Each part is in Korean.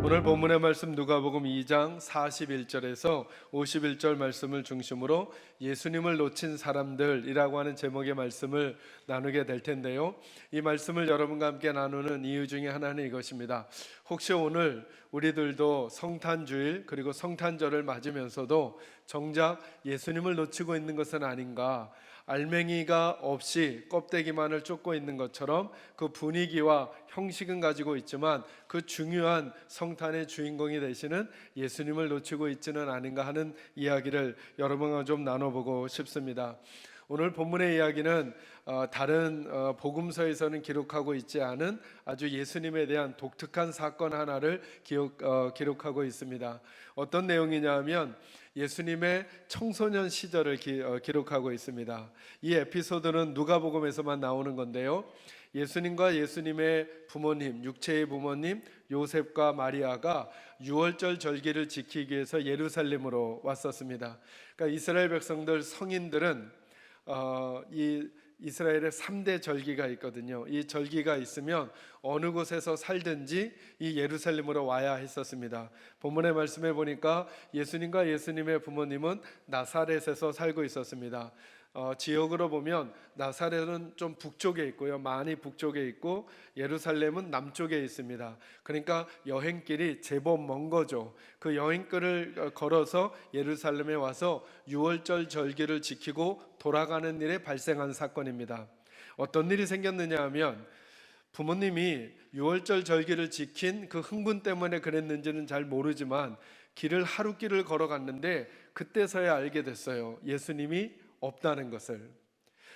오늘 본문의 말씀 누가복음 2장 41절에서 51절 말씀을 중심으로 예수님을 놓친 사람들이라고 하는 제목의 말씀을 나누게 될 텐데요, 이 말씀을 여러분과 함께 나누는 이유 중에 하나는 이것입니다. 혹시 오늘 우리들도 성탄주일 그리고 성탄절을 맞으면서도 정작 예수님을 놓치고 있는 것은 아닌가, 알맹이가 없이 껍데기만을 쫓고 있는 것처럼 그 분위기와 형식은 가지고 있지만 그 중요한 성탄의 주인공이 되시는 예수님을 놓치고 있지는 않은가 하는 이야기를 여러분과 좀 나눠보고 싶습니다. 오늘 본문의 이야기는 다른 복음서에서는 기록하고 있지 않은 아주 예수님에 대한 독특한 사건 하나를 기록하고 있습니다. 어떤 내용이냐 하면 예수님의 청소년 시절을 기록하고 있습니다. 이 에피소드는 누가복음에서만 나오는 건데요, 예수님과 예수님의 부모님, 육체의 부모님 요셉과 마리아가 유월절 절기를 지키기 위해서 예루살렘으로 왔었습니다. 그러니까 이스라엘 백성들 성인들은 이 이스라엘의 3대 절기가 있거든요. 이 절기가 있으면 어느 곳에서 살든지 이 예루살렘으로 와야 했었습니다. 본문의 말씀에 보니까 예수님과 예수님의 부모님은 나사렛에서 살고 있었습니다. 지역으로 보면 나사렛은 좀 북쪽에 있고요, 많이 북쪽에 있고 예루살렘은 남쪽에 있습니다. 그러니까 여행길이 제법 먼 거죠. 그 여행길을 걸어서 예루살렘에 와서 유월절 절기를 지키고 돌아가는 일에 발생한 사건입니다. 어떤 일이 생겼느냐 하면 부모님이 유월절 절기를 지킨 그 흥분 때문에 그랬는지는 잘 모르지만 하루길을 걸어갔는데 그때서야 알게 됐어요. 예수님이 없다는 것을.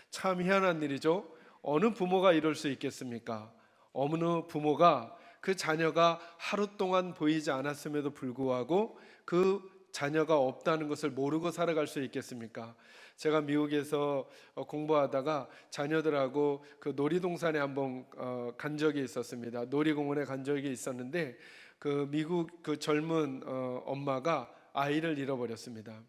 참 희한한 일이죠. 어느 부모가 이럴 수 있겠습니까? 어느 부모가 그 자녀가 하루 동안 보이지 않았음에도 불구하고 그 자녀가 없다는 것을 모르고 살아갈 수 있겠습니까? 제가 미국에서 공부하다가 자녀들하고 그 놀이동산에 한번 간 적이 있었습니다. 놀이공원에 간 적이 있었는데 그 미국 그 젊은 엄마가 아이를 잃어버렸습니다.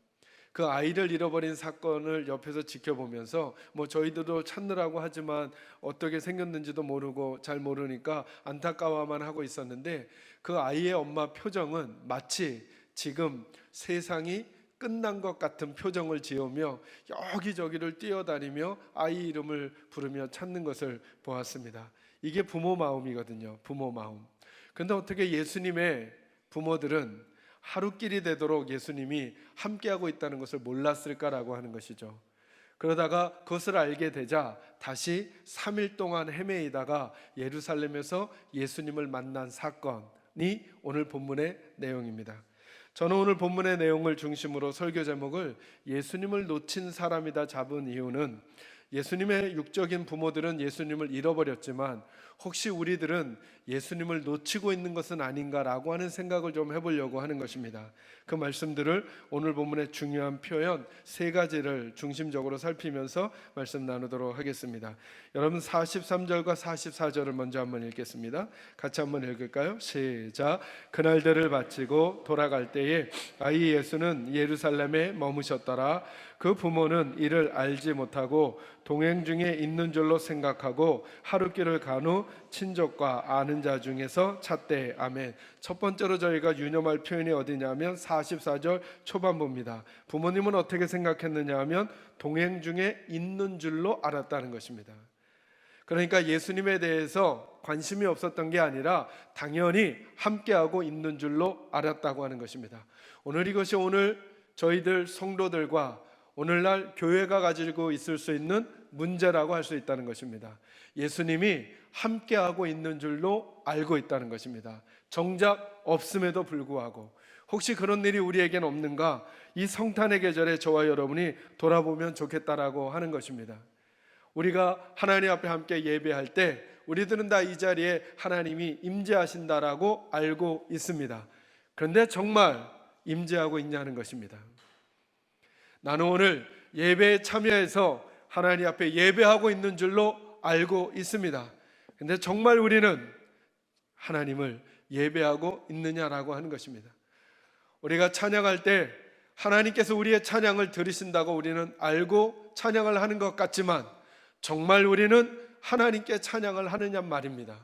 그 아이를 잃어버린 사건을 옆에서 지켜보면서 저희들도 찾느라고 하지만 어떻게 생겼는지도 모르고 잘 모르니까 안타까워만 하고 있었는데 그 아이의 엄마 표정은 마치 지금 세상이 끝난 것 같은 표정을 지으며 여기저기를 뛰어다니며 아이 이름을 부르며 찾는 것을 보았습니다. 이게 부모 마음이거든요. 부모 마음. 그런데 어떻게 예수님의 부모들은 하루길이 되도록 예수님이 함께하고 있다는 것을 몰랐을까라고 하는 것이죠. 그러다가 그것을 알게 되자 다시 3일 동안 헤매이다가 예루살렘에서 예수님을 만난 사건이 오늘 본문의 내용입니다. 저는 오늘 본문의 내용을 중심으로 설교 제목을 예수님을 놓친 사람이다 잡은 이유는, 예수님의 육적인 부모들은 예수님을 잃어버렸지만 혹시 우리들은 예수님을 놓치고 있는 것은 아닌가라고 하는 생각을 좀 해보려고 하는 것입니다. 그 말씀들을 오늘 본문의 중요한 표현 3가지를 중심적으로 살피면서 말씀 나누도록 하겠습니다. 여러분 43절과 44절을 먼저 한번 읽겠습니다. 같이 한번 읽을까요? 시작. 그날들을 마치고 돌아갈 때에 아이 예수는 예루살렘에 머무셨더라. 그 부모는 이를 알지 못하고 동행 중에 있는 줄로 생각하고 하루길을 간 후 친족과 아는 자 중에서 찾되. 아멘. 첫 번째로 저희가 유념할 표현이 어디냐면 44절 초반부입니다. 부모님은 어떻게 생각했느냐 하면 동행 중에 있는 줄로 알았다는 것입니다. 그러니까 예수님에 대해서 관심이 없었던 게 아니라 당연히 함께하고 있는 줄로 알았다고 하는 것입니다. 이것이 오늘 저희들 성도들과 오늘날 교회가 가지고 있을 수 있는 문제라고 할 수 있다는 것입니다. 예수님이 함께하고 있는 줄로 알고 있다는 것입니다. 정작 없음에도 불구하고. 혹시 그런 일이 우리에겐 없는가? 이 성탄의 계절에 저와 여러분이 돌아보면 좋겠다라고 하는 것입니다. 우리가 하나님 앞에 함께 예배할 때 우리들은 다 이 자리에 하나님이 임재하신다라고 알고 있습니다. 그런데 정말 임재하고 있냐는 것입니다. 나는 오늘 예배에 참여해서 하나님 앞에 예배하고 있는 줄로 알고 있습니다. 그런데 정말 우리는 하나님을 예배하고 있느냐라고 하는 것입니다. 우리가 찬양할 때 하나님께서 우리의 찬양을 들으신다고 우리는 알고 찬양을 하는 것 같지만 정말 우리는 하나님께 찬양을 하느냐 말입니다.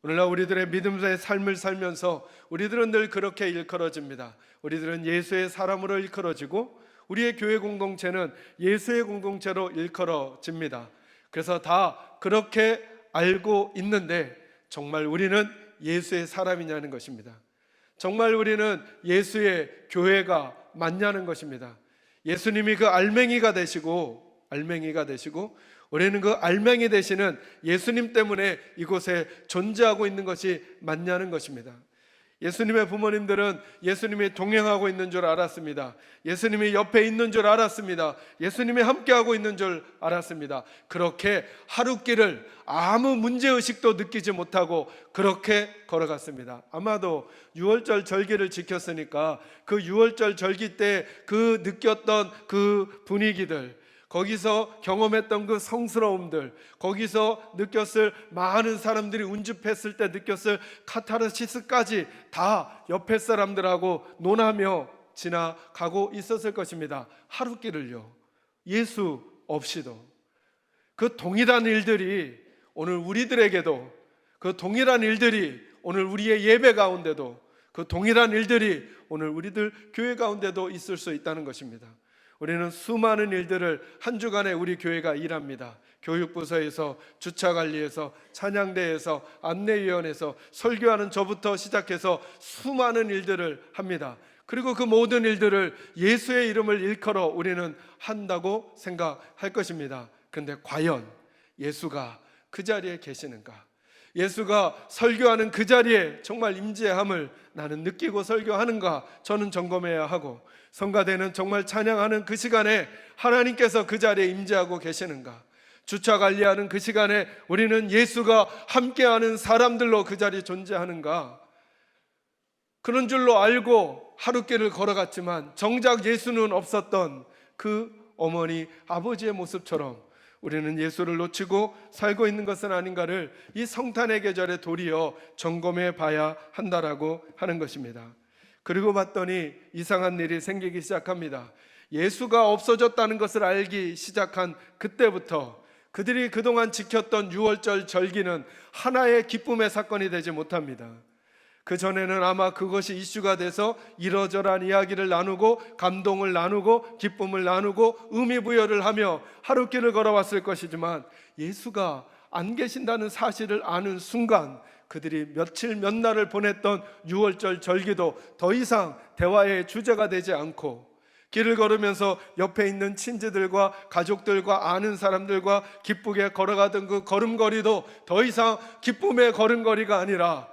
오늘날 우리들의 믿음의 삶을 살면서 우리들은 늘 그렇게 일컬어집니다. 우리들은 예수의 사람으로 일컬어지고 우리의 교회 공동체는 예수의 공동체로 일컬어집니다. 그래서 다 그렇게 알고 있는데 정말 우리는 예수의 사람이냐는 것입니다. 정말 우리는 예수의 교회가 맞냐는 것입니다. 예수님이 그 알맹이가 되시고 우리는 그 알맹이 되시는 예수님 때문에 이곳에 존재하고 있는 것이 맞냐는 것입니다. 예수님의 부모님들은 예수님이 동행하고 있는 줄 알았습니다. 예수님이 옆에 있는 줄 알았습니다. 예수님이 함께하고 있는 줄 알았습니다. 그렇게 하루길을 아무 문제의식도 느끼지 못하고 그렇게 걸어갔습니다. 아마도 유월절 절기를 지켰으니까 그 유월절 절기 때 그 느꼈던 그 분위기들, 거기서 경험했던 그 성스러움들, 거기서 느꼈을 많은 사람들이 운집했을 때 느꼈을 카타르시스까지 다 옆에 사람들하고 논하며 지나가고 있었을 것입니다. 하루길을요. 예수 없이도. 그 동일한 일들이 오늘 우리들에게도, 그 동일한 일들이 오늘 우리의 예배 가운데도, 그 동일한 일들이 오늘 우리들 교회 가운데도 있을 수 있다는 것입니다. 우리는 수많은 일들을 한 주간에 우리 교회가 일합니다. 교육부서에서, 주차관리에서, 찬양대에서, 안내위원회에서, 설교하는 저부터 시작해서 수많은 일들을 합니다. 그리고 그 모든 일들을 예수의 이름을 일컬어 우리는 한다고 생각할 것입니다. 그런데 과연 예수가 그 자리에 계시는가? 예수가 설교하는 그 자리에 정말 임재함을 나는 느끼고 설교하는가? 저는 점검해야 하고, 성가대는 정말 찬양하는 그 시간에 하나님께서 그 자리에 임재하고 계시는가? 주차 관리하는 그 시간에 우리는 예수가 함께하는 사람들로 그 자리에 존재하는가? 그런 줄로 알고 하루길을 걸어갔지만 정작 예수는 없었던 그 어머니, 아버지의 모습처럼 우리는 예수를 놓치고 살고 있는 것은 아닌가를 이 성탄의 계절에 도리어 점검해 봐야 한다라고 하는 것입니다. 그리고 봤더니 이상한 일이 생기기 시작합니다. 예수가 없어졌다는 것을 알기 시작한 그때부터 그들이 그동안 지켰던 유월절 절기는 하나의 기쁨의 사건이 되지 못합니다. 그 전에는 아마 그것이 이슈가 돼서 이러저러한 이야기를 나누고 감동을 나누고 기쁨을 나누고 의미 부여를 하며 하루길을 걸어왔을 것이지만 예수가 안 계신다는 사실을 아는 순간 그들이 며칠 몇 날을 보냈던 유월절 절기도 더 이상 대화의 주제가 되지 않고 길을 걸으면서 옆에 있는 친지들과 가족들과 아는 사람들과 기쁘게 걸어가던 그 걸음걸이도 더 이상 기쁨의 걸음걸이가 아니라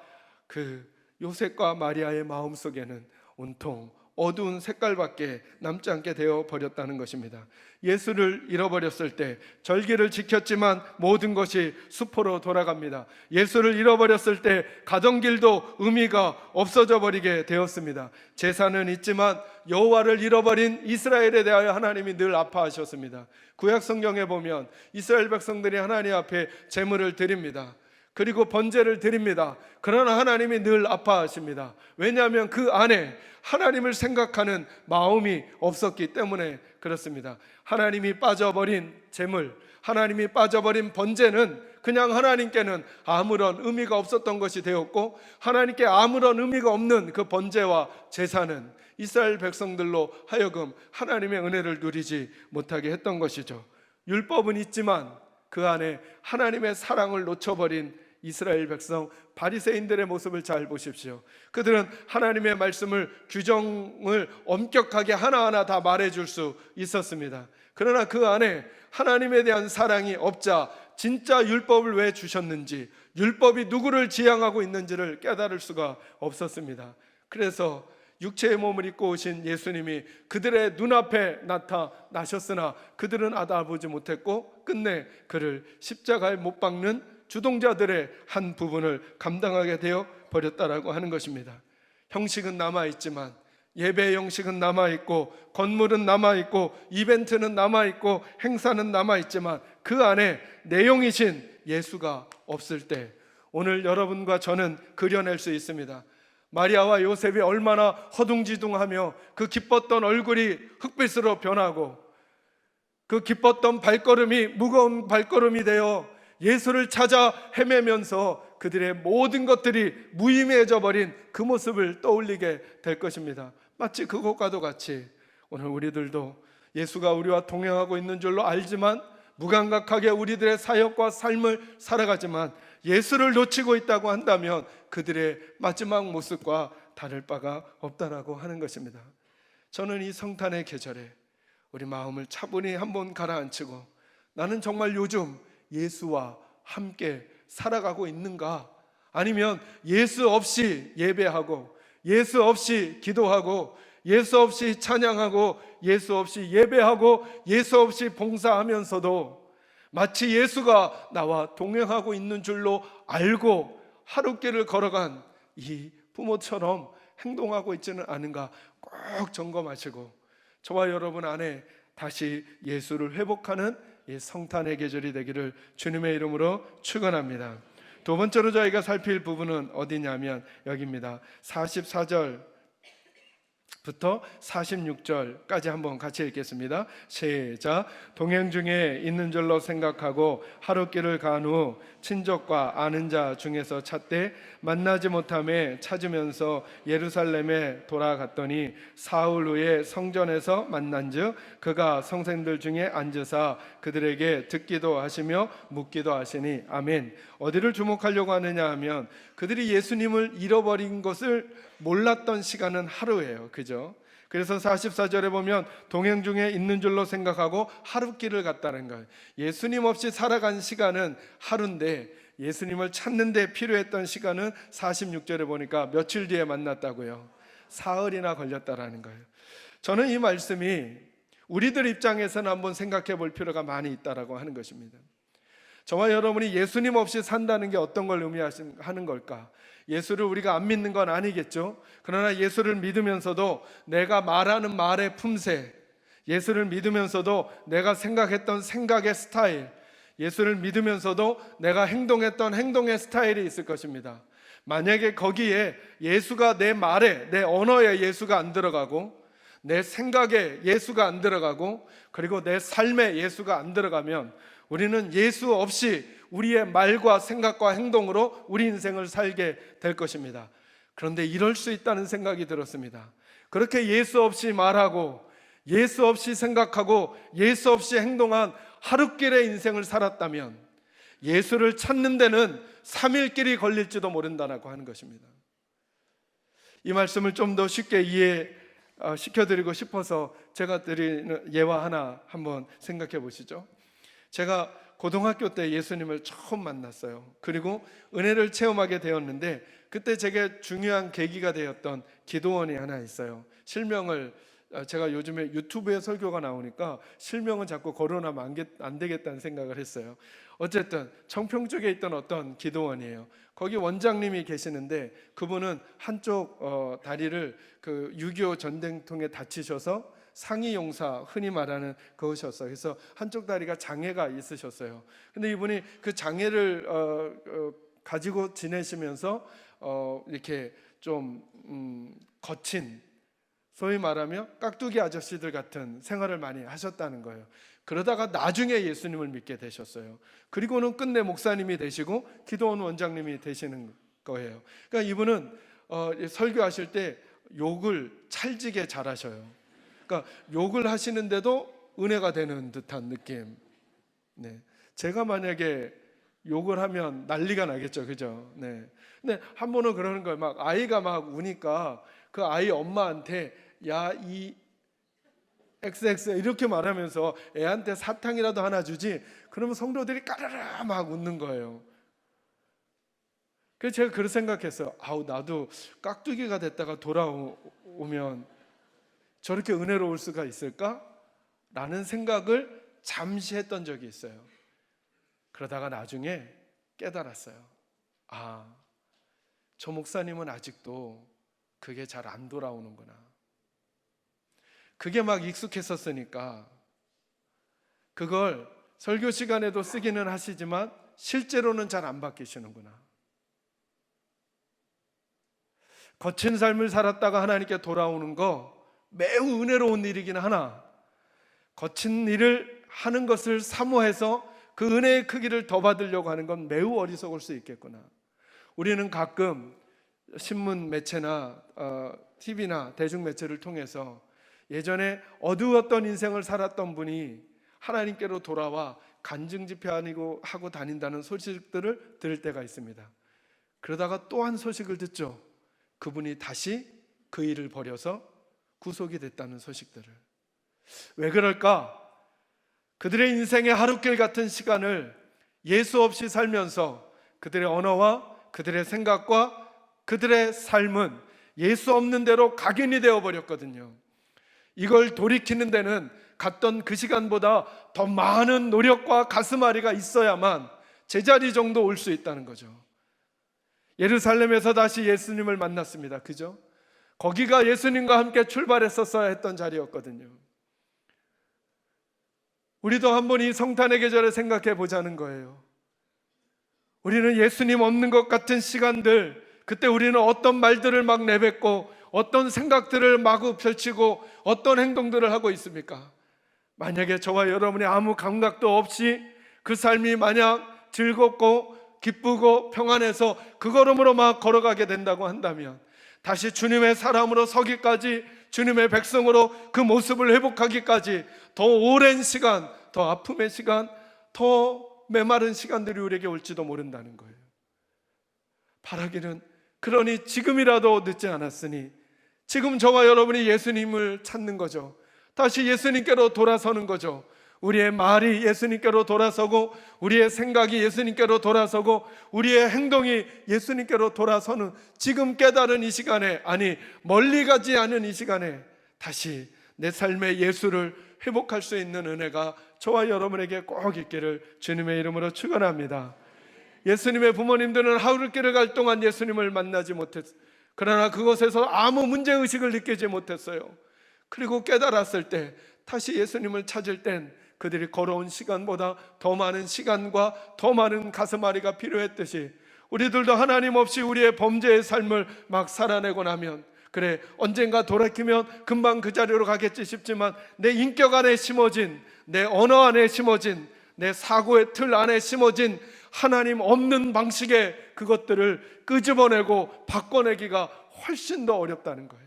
그 요셉과 마리아의 마음속에는 온통 어두운 색깔밖에 남지 않게 되어 버렸다는 것입니다. 예수를 잃어버렸을 때 절기를 지켰지만 모든 것이 수포로 돌아갑니다. 예수를 잃어버렸을 때 가던 길도 의미가 없어져 버리게 되었습니다. 제사는 있지만 여호와를 잃어버린 이스라엘에 대하여 하나님이 늘 아파하셨습니다. 구약 성경에 보면 이스라엘 백성들이 하나님 앞에 제물을 드립니다. 그리고 번제를 드립니다. 그러나 하나님이 늘 아파하십니다. 왜냐하면 그 안에 하나님을 생각하는 마음이 없었기 때문에 그렇습니다. 하나님이 빠져버린 제물, 하나님이 빠져버린 번제는 그냥 하나님께는 아무런 의미가 없었던 것이 되었고, 하나님께 아무런 의미가 없는 그 번제와 제사는 이스라엘 백성들로 하여금 하나님의 은혜를 누리지 못하게 했던 것이죠. 율법은 있지만 그 안에 하나님의 사랑을 놓쳐버린 이스라엘 백성, 바리새인들의 모습을 잘 보십시오. 그들은 하나님의 말씀을, 규정을 엄격하게 하나하나 다 말해줄 수 있었습니다. 그러나 그 안에 하나님에 대한 사랑이 없자 진짜 율법을 왜 주셨는지, 율법이 누구를 지향하고 있는지를 깨달을 수가 없었습니다. 그래서 육체의 몸을 입고 오신 예수님이 그들의 눈앞에 나타나셨으나 그들은 알아보지 못했고 끝내 그를 십자가에 못 박는 주동자들의 한 부분을 감당하게 되어 버렸다라고 하는 것입니다. 형식은 남아있지만, 예배의 형식은 남아있고, 건물은 남아있고, 이벤트는 남아있고, 행사는 남아있지만 그 안에 내용이신 예수가 없을 때 오늘 여러분과 저는 그려낼 수 있습니다. 마리아와 요셉이 얼마나 허둥지둥하며 그 기뻤던 얼굴이 흑빛으로 변하고 그 기뻤던 발걸음이 무거운 발걸음이 되어 예수를 찾아 헤매면서 그들의 모든 것들이 무의미해져 버린 그 모습을 떠올리게 될 것입니다. 마치 그것과도 같이 오늘 우리들도 예수가 우리와 동행하고 있는 줄로 알지만 무감각하게 우리들의 사역과 삶을 살아가지만 예수를 놓치고 있다고 한다면 그들의 마지막 모습과 다를 바가 없다라고 하는 것입니다. 저는 이 성탄의 계절에 우리 마음을 차분히 한번 가라앉히고 나는 정말 요즘 예수와 함께 살아가고 있는가? 아니면 예수 없이 예배하고 예수 없이 기도하고 예수 없이 찬양하고 예수 없이 예배하고 예수 없이 봉사하면서도 마치 예수가 나와 동행하고 있는 줄로 알고 하루길을 걸어간 이 부모처럼 행동하고 있지는 않은가 꼭 점검하시고 저와 여러분 안에 다시 예수를 회복하는 이 성탄의 계절이 되기를 주님의 이름으로 축원합니다. 두 번째로 저희가 살필 부분은 어디냐면 여기입니다. 44절부터 46절까지 한번 같이 읽겠습니다. 시작. 동행 중에 있는 줄로 생각하고 하루길을 간 후 친족과 아는 자 중에서 찾되 만나지 못함에 찾으면서 예루살렘에 돌아갔더니 사흘 후에 성전에서 만난즉 그가 성생들 중에 앉으사 그들에게 듣기도 하시며 묻기도 하시니 아멘. 어디를 주목하려고 하느냐 하면 그들이 예수님을 잃어버린 것을 몰랐던 시간은 하루예요. 그죠? 그래서 44절에 보면 동행 중에 있는 줄로 생각하고 하루길을 갔다는 거예요. 예수님 없이 살아간 시간은 하루인데 예수님을 찾는 데 필요했던 시간은 46절에 보니까 며칠 뒤에 만났다고요. 사흘이나 걸렸다라는 거예요. 저는 이 말씀이 우리들 입장에서는 한번 생각해 볼 필요가 많이 있다라고 하는 것입니다. 저와 여러분이 예수님 없이 산다는 게 어떤 걸 의미하는 걸까? 예수를 우리가 안 믿는 건 아니겠죠. 그러나 예수를 믿으면서도 내가 말하는 말의 품새, 예수를 믿으면서도 내가 생각했던 생각의 스타일, 예수를 믿으면서도 내가 행동했던 행동의 스타일이 있을 것입니다. 만약에 거기에 예수가 내 말에, 내 언어에 예수가 안 들어가고 내 생각에 예수가 안 들어가고 그리고 내 삶에 예수가 안 들어가면 우리는 예수 없이 우리의 말과 생각과 행동으로 우리 인생을 살게 될 것입니다. 그런데 이럴 수 있다는 생각이 들었습니다. 그렇게 예수 없이 말하고 예수 없이 생각하고 예수 없이 행동한 하루길의 인생을 살았다면 예수를 찾는 데는 3일길이 걸릴지도 모른다고 하는 것입니다. 이 말씀을 좀 더 쉽게 이해시켜드리고 싶어서 제가 드리는 예화 하나 한번 생각해 보시죠. 제가 고등학교 때 예수님을 처음 만났어요. 그리고 은혜를 체험하게 되었는데 그때 제게 중요한 계기가 되었던 기도원이 하나 있어요. 실명을 제가 요즘에 유튜브에 설교가 나오니까 실명은 자꾸 거론하면 안 되겠다는 생각을 했어요. 어쨌든 청평 쪽에 있던 어떤 기도원이에요. 거기 원장님이 계시는데 그분은 한쪽 다리를 그 6.25 전쟁통에 다치셔서 상이용사 흔히 말하는 그것이었어요. 그래서 한쪽 다리가 장애가 있으셨어요. 근데 이분이 그 장애를 가지고 지내시면서 이렇게 좀 거친, 소위 말하면 깍두기 아저씨들 같은 생활을 많이 하셨다는 거예요. 그러다가 나중에 예수님을 믿게 되셨어요. 그리고는 끝내 목사님이 되시고 기도원 원장님이 되시는 거예요. 그러니까 이분은 설교하실 때 욕을 찰지게 잘하셔요. 그러니까 욕을 하시는데도 은혜가 되는 듯한 느낌. 네. 제가 만약에 욕을 하면 난리가 나겠죠, 그죠? 네. 근데 한 번은 그러는 거예요. 막 아이가 막 우니까 그 아이 엄마한테 야, 이 XX 이렇게 말하면서 애한테 사탕이라도 하나 주지. 그러면 성도들이 까르르 막 웃는 거예요. 그래서 제가 그렇게 생각했어요. 아우, 나도 깍두기가 됐다가 돌아오면 저렇게 은혜로울 수가 있을까? 라는 생각을 잠시 했던 적이 있어요. 그러다가 나중에 깨달았어요. 아, 저 목사님은 아직도 그게 잘 안 돌아오는구나. 그게 막 익숙했었으니까 그걸 설교 시간에도 쓰기는 하시지만 실제로는 잘 안 바뀌시는구나. 거친 삶을 살았다가 하나님께 돌아오는 거 매우 은혜로운 일이긴 하나 거친 일을 하는 것을 사모해서 그 은혜의 크기를 더 받으려고 하는 건 매우 어리석을 수 있겠구나. 우리는 가끔 신문 매체나 TV나 대중매체를 통해서 예전에 어두웠던 인생을 살았던 분이 하나님께로 돌아와 간증 집회하고 하고 다닌다는 소식들을 들을 때가 있습니다. 그러다가 또 한 소식을 듣죠. 그분이 다시 그 일을 버려서 구속이 됐다는 소식들을. 왜 그럴까? 그들의 인생의 하루길 같은 시간을 예수 없이 살면서 그들의 언어와 그들의 생각과 그들의 삶은 예수 없는 대로 각인이 되어버렸거든요. 이걸 돌이키는 데는 갔던 그 시간보다 더 많은 노력과 가슴앓이가 있어야만 제자리 정도 올 수 있다는 거죠. 예루살렘에서 다시 예수님을 만났습니다. 그죠? 거기가 예수님과 함께 출발했었어야 했던 자리였거든요. 우리도 한번 이 성탄의 계절을 생각해 보자는 거예요. 우리는 예수님 없는 것 같은 시간들, 그때 우리는 어떤 말들을 막 내뱉고 어떤 생각들을 마구 펼치고 어떤 행동들을 하고 있습니까? 만약에 저와 여러분이 아무 감각도 없이 그 삶이 마냥 즐겁고 기쁘고 평안해서 그 걸음으로 막 걸어가게 된다고 한다면, 다시 주님의 사람으로 서기까지, 주님의 백성으로 그 모습을 회복하기까지 더 오랜 시간, 더 아픔의 시간, 더 메마른 시간들이 우리에게 올지도 모른다는 거예요. 바라기는, 그러니 지금이라도 늦지 않았으니 지금 저와 여러분이 예수님을 찾는 거죠. 다시 예수님께로 돌아서는 거죠. 우리의 말이 예수님께로 돌아서고, 우리의 생각이 예수님께로 돌아서고, 우리의 행동이 예수님께로 돌아서는 지금 깨달은 이 시간에, 아니 멀리 가지 않은 이 시간에 다시 내 삶의 예수를 회복할 수 있는 은혜가 저와 여러분에게 꼭 있기를 주님의 이름으로 축원합니다. 예수님의 부모님들은 하루길을 갈 동안 예수님을 만나지 못했어요. 그러나 그곳에서 아무 문제의식을 느끼지 못했어요. 그리고 깨달았을 때, 다시 예수님을 찾을 땐 그들이 걸어온 시간보다 더 많은 시간과 더 많은 가슴앓이가 필요했듯이, 우리들도 하나님 없이 우리의 범죄의 삶을 막 살아내고 나면, 그래 언젠가 돌이키면 금방 그 자리로 가겠지 싶지만, 내 인격 안에 심어진, 내 언어 안에 심어진, 내 사고의 틀 안에 심어진 하나님 없는 방식의 그것들을 끄집어내고 바꿔내기가 훨씬 더 어렵다는 거예요.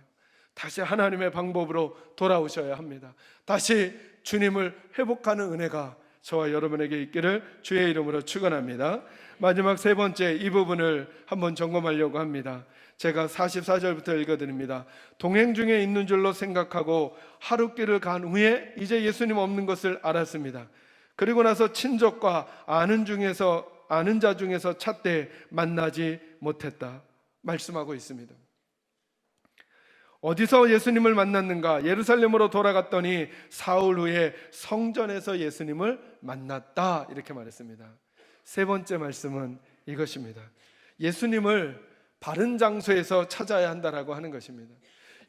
다시 하나님의 방법으로 돌아오셔야 합니다. 다시 주님을 회복하는 은혜가 저와 여러분에게 있기를 주의 이름으로 축원합니다. 마지막 세 번째, 이 부분을 한번 점검하려고 합니다. 제가 44절부터 읽어드립니다. 동행 중에 있는 줄로 생각하고 하루길을 간 후에 이제 예수님 없는 것을 알았습니다. 그리고 나서 친족과 아는 자 중에서 찾되 만나지 못했다 말씀하고 있습니다. 어디서 예수님을 만났는가? 예루살렘으로 돌아갔더니 사흘 후에 성전에서 예수님을 만났다, 이렇게 말했습니다. 세 번째 말씀은 이것입니다. 예수님을 바른 장소에서 찾아야 한다라고 하는 것입니다.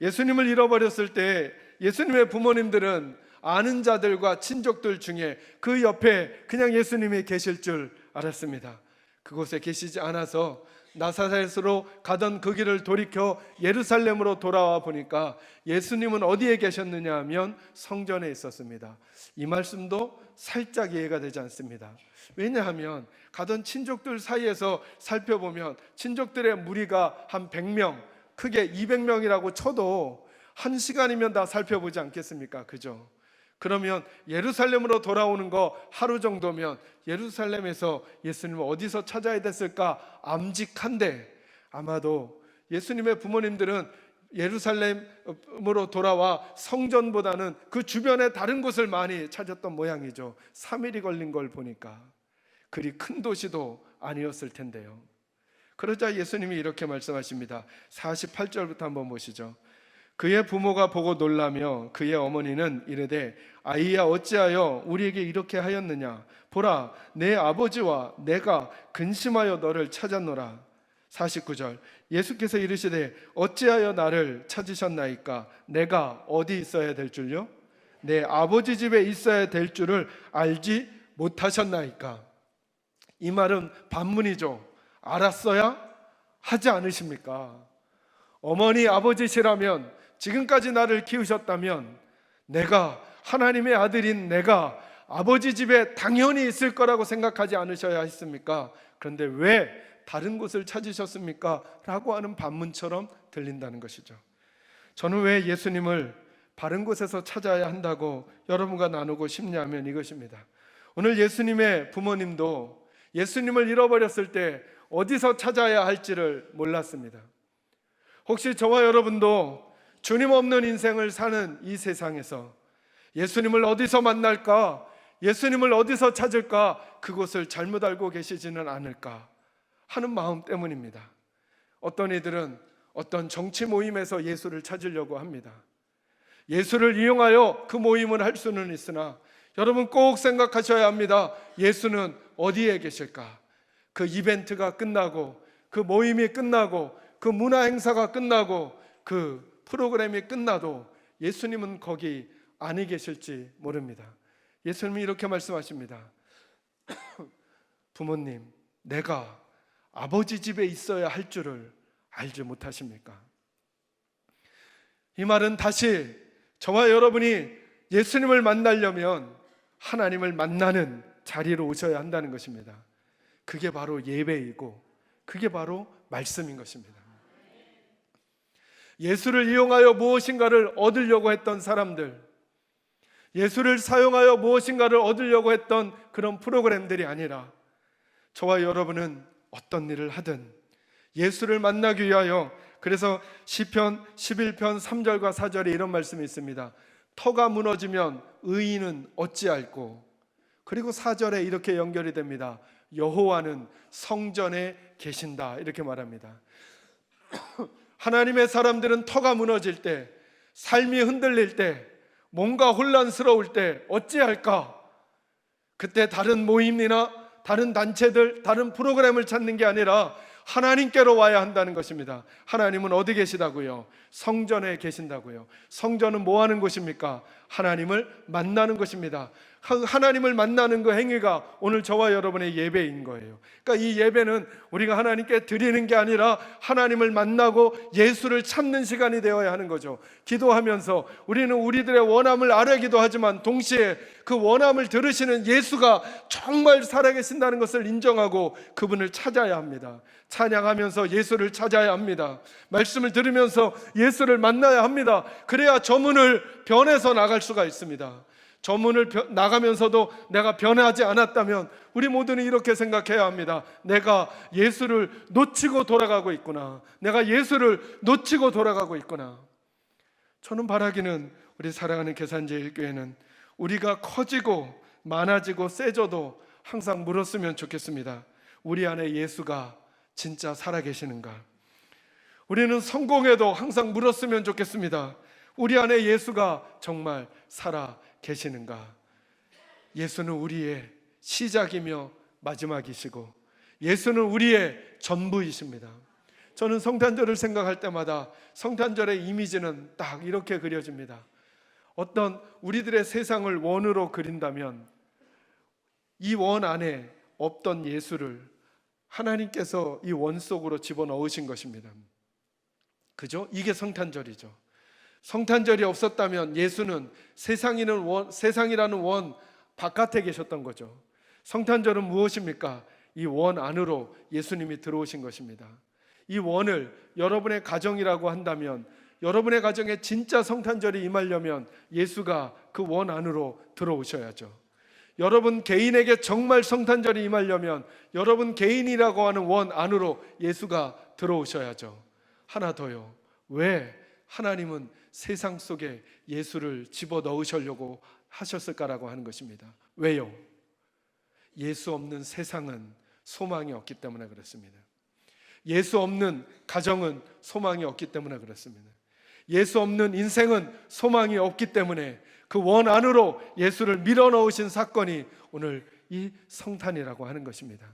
예수님을 잃어버렸을 때 예수님의 부모님들은 아는 자들과 친족들 중에 그 옆에 그냥 예수님이 계실 줄 알았습니다. 그곳에 계시지 않아서 나사렛으로 가던 그 길을 돌이켜 예루살렘으로 돌아와 보니까 예수님은 어디에 계셨느냐 하면 성전에 있었습니다. 이 말씀도 살짝 이해가 되지 않습니다. 왜냐하면 가던 친족들 사이에서 살펴보면 친족들의 무리가 한 100명, 크게 200명이라고 쳐도 1시간이면 다 살펴보지 않겠습니까? 그죠? 그러면 예루살렘으로 돌아오는 거 하루 정도면 예루살렘에서 예수님을 어디서 찾아야 됐을까 암직한데, 아마도 예수님의 부모님들은 예루살렘으로 돌아와 성전보다는 그 주변의 다른 곳을 많이 찾았던 모양이죠. 3일이 걸린 걸 보니까 그리 큰 도시도 아니었을 텐데요. 그러자 예수님이 이렇게 말씀하십니다. 48절부터 한번 보시죠. 그의 부모가 보고 놀라며 그의 어머니는 이르되 아이야 어찌하여 우리에게 이렇게 하였느냐? 보라 내 아버지와 내가 근심하여 너를 찾았노라. 49절 예수께서 이르시되 어찌하여 나를 찾으셨나이까? 내가 어디 있어야 될 줄요? 내 아버지 집에 있어야 될 줄을 알지 못하셨나이까? 이 말은 반문이죠. 알았어야 하지 않으십니까? 어머니 아버지시라면, 지금까지 나를 키우셨다면, 내가 하나님의 아들인 내가 아버지 집에 당연히 있을 거라고 생각하지 않으셔야 했습니까? 그런데 왜 다른 곳을 찾으셨습니까? 라고 하는 반문처럼 들린다는 것이죠. 저는 왜 예수님을 바른 곳에서 찾아야 한다고 여러분과 나누고 싶냐면 이것입니다. 오늘 예수님의 부모님도 예수님을 잃어버렸을 때 어디서 찾아야 할지를 몰랐습니다. 혹시 저와 여러분도 주님 없는 인생을 사는 이 세상에서 예수님을 어디서 만날까? 예수님을 어디서 찾을까? 그곳을 잘못 알고 계시지는 않을까 하는 마음 때문입니다. 어떤 이들은 어떤 정치 모임에서 예수를 찾으려고 합니다. 예수를 이용하여 그 모임을 할 수는 있으나 여러분 꼭 생각하셔야 합니다. 예수는 어디에 계실까? 그 이벤트가 끝나고 그 모임이 끝나고 그 문화 행사가 끝나고 그 프로그램이 끝나도 예수님은 거기 아니 계실지 모릅니다. 예수님이 이렇게 말씀하십니다. 부모님, 내가 아버지 집에 있어야 할 줄을 알지 못하십니까? 이 말은 다시 저와 여러분이 예수님을 만나려면 하나님을 만나는 자리로 오셔야 한다는 것입니다. 그게 바로 예배이고 그게 바로 말씀인 것입니다. 예수를 이용하여 무엇인가를 얻으려고 했던 사람들, 예수를 사용하여 무엇인가를 얻으려고 했던 그런 프로그램들이 아니라 저와 여러분은 어떤 일을 하든 예수를 만나기 위하여, 그래서 시편 11편 3절과 4절에 이런 말씀이 있습니다. 터가 무너지면 의인은 어찌할꼬. 그리고 4절에 이렇게 연결이 됩니다. 여호와는 성전에 계신다, 이렇게 말합니다. 하나님의 사람들은 터가 무너질 때, 삶이 흔들릴 때, 뭔가 혼란스러울 때 어찌할까? 그때 다른 모임이나 다른 단체들, 다른 프로그램을 찾는 게 아니라 하나님께로 와야 한다는 것입니다. 하나님은 어디 계시다고요? 성전에 계신다고요. 성전은 뭐 하는 곳입니까? 하나님을 만나는 것입니다. 하나님을 만나는 그 행위가 오늘 저와 여러분의 예배인 거예요. 그러니까 이 예배는 우리가 하나님께 드리는 게 아니라 하나님을 만나고 예수를 찾는 시간이 되어야 하는 거죠. 기도하면서 우리는 우리들의 원함을 아뢰기도 하지만 동시에 그 원함을 들으시는 예수가 정말 살아계신다는 것을 인정하고 그분을 찾아야 합니다. 찬양하면서 예수를 찾아야 합니다. 말씀을 들으면서 예수를 만나야 합니다. 그래야 저 문을 변해서 나갈 수가 있습니다. 저 문을 나가면서도 내가 변하지 않았다면 우리 모두는 이렇게 생각해야 합니다. 내가 예수를 놓치고 돌아가고 있구나. 내가 예수를 놓치고 돌아가고 있구나. 저는 바라기는 우리 사랑하는 계산제일교회는 우리가 커지고 많아지고 세져도 항상 물었으면 좋겠습니다. 우리 안에 예수가 진짜 살아계시는가? 우리는 성공해도 항상 물었으면 좋겠습니다. 우리 안에 예수가 정말 살아계시는가? 예수는 우리의 시작이며 마지막이시고 예수는 우리의 전부이십니다. 저는 성탄절을 생각할 때마다 성탄절의 이미지는 딱 이렇게 그려집니다. 어떤 우리들의 세상을 원으로 그린다면 이 원 안에 없던 예수를 하나님께서 이 원 속으로 집어넣으신 것입니다. 그죠? 이게 성탄절이죠. 성탄절이 없었다면 예수는 세상이라는 원 바깥에 계셨던 거죠. 성탄절은 무엇입니까? 이 원 안으로 예수님이 들어오신 것입니다. 이 원을 여러분의 가정이라고 한다면, 여러분의 가정에 진짜 성탄절이 임하려면 예수가 그 원 안으로 들어오셔야죠. 여러분 개인에게 정말 성탄절이 임하려면 여러분 개인이라고 하는 원 안으로 예수가 들어오셔야죠. 하나 더요. 왜 하나님은 세상 속에 예수를 집어넣으시려고 하셨을까라고 하는 것입니다. 왜요? 예수 없는 세상은 소망이 없기 때문에 그렇습니다. 예수 없는 가정은 소망이 없기 때문에 그렇습니다. 예수 없는 인생은 소망이 없기 때문에 그 원 안으로 예수를 밀어넣으신 사건이 오늘 이 성탄이라고 하는 것입니다.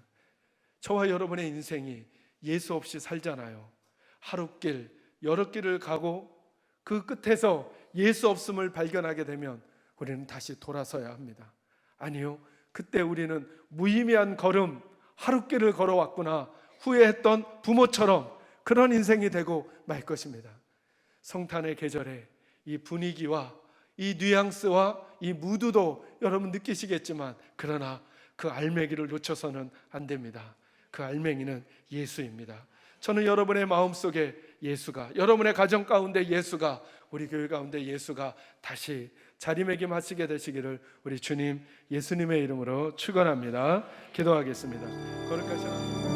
저와 여러분의 인생이 예수 없이 살잖아요. 하루길 여러 길을 가고 그 끝에서 예수 없음을 발견하게 되면 우리는 다시 돌아서야 합니다. 아니요, 그때 우리는 무의미한 걸음, 하루길을 걸어왔구나 후회했던 부모처럼 그런 인생이 되고 말 것입니다. 성탄의 계절에 이 분위기와 이 뉘앙스와 이 무드도 여러분 느끼시겠지만 그러나 그 알매기를 놓쳐서는 안 됩니다. 그 알맹이는 예수입니다. 저는 여러분의 마음속에 예수가, 여러분의 가정 가운데 예수가, 우리 교회 가운데 예수가 다시 자리매김하시게 되시기를 우리 주님 예수님의 이름으로 축원합니다. 기도하겠습니다. 거룩하신 하나님,